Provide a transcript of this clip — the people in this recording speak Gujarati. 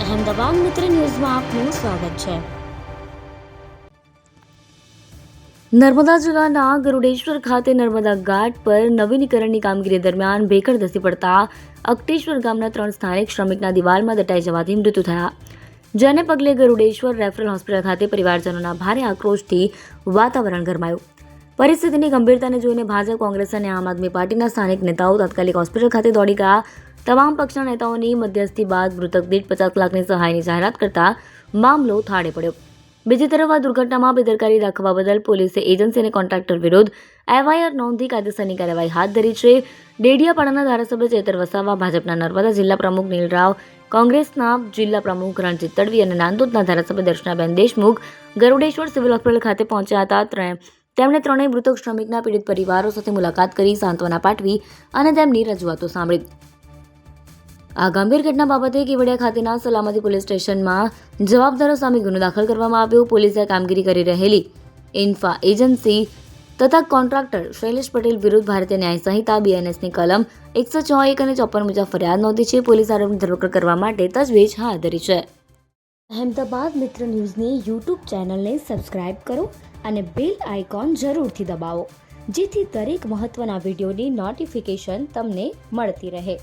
અહેમદાબાદ મિત્ર ન્યૂઝમાં આપનું સ્વાગત છે। નર્મદા જિલ્લાના ગરુડેશ્વર ખાતે નર્મદા ઘાટ પર નવીનીકરણની કામગીરી દરમિયાન ભેખડ ધસી પડતા અકટેશ્વર ગામના 3 સ્થાનિક શ્રમિકના દિવાલમાં દટાઈ જવાથી મૃત્યુ થયા, જેને પગલે ગરુડેશ્વર રેફરલ હોસ્પિટલ ખાતે પરિવારજનોના ભારે આક્રોશથી વાતાવરણ ગરમાયું। પરિસ્થિતિની ગંભીરતાને જોઈને ભાજપ, કોંગ્રેસ અને આમ આદમી પાર્ટીના સ્થાનિક નેતાઓ તાત્કાલિક હોસ્પિટલ ખાતે દોડી ગયા। તમામ પક્ષના નેતાઓની મધ્યસ્થી બાદ મૃતક દીઠ 50 લાખની સહાયની જાહેરાત કરતા મામલો થાળે પડ્યો। બીજી તરફ આ દુર્ઘટનામાં બેદરકારી દાખવવા બદલ પોલીસે એજન્સી અને કોન્ટ્રાક્ટર વિરુદ્ધ એફઆઈઆર નોંધી કાયદેસરની કાર્યવાહી હાથ ધરી છે। ડેડિયાપાડાના ધારાસભ્ય ચેતર વસાવા, ભાજપના નર્મદા જિલ્લા પ્રમુખ નીલ રાવ, કોંગ્રેસના જિલ્લા પ્રમુખ રણજીત તડવી અને નાંદોદના ધારાસભ્ય દર્શનાબેન દેશમુખ ગરુડેશ્વર સિવિલ હોસ્પિટલ ખાતે પહોંચ્યા હતા। તેમણે ત્રણેય મૃતક શ્રમિકના પીડિત પરિવારો સાથે મુલાકાત કરી સાંત્વના પાઠવી અને તેમની રજૂઆતો સાંભળી। આ ગંભીર ઘટના બાબતે કેવડિયા ખાતેના સલામતી પોલીસ સ્ટેશનમાં જવાબદારો સામે ગુનો દાખલ કરવામાં આવ્યો। પોલીસે કામગીરી કરી રહેલી ઇન્ફા એજન્સી તથા કોન્ટ્રાક્ટર શૈલેષ પટેલ વિરુદ્ધ ભારતીય ન્યાય સંહિતા બીએનએસની કલમ 106(1) અને 54 મુજબ ફરિયાદ નોંધી છે। પોલીસ આરોપીની ધરપકડ કરવા માટે તજવીજ હાથ ધરી છે। અહેમદાબાદ મિત્ર ન્યૂઝની યુટ્યુબ ચેનલને સબસ્ક્રાઇબ કરો અને બેલ આઇકોન જરૂરથી દબાવો, જેથી દરેક મહત્વના વિડીયોની નોટિફિકેશન તમને મળતી રહે।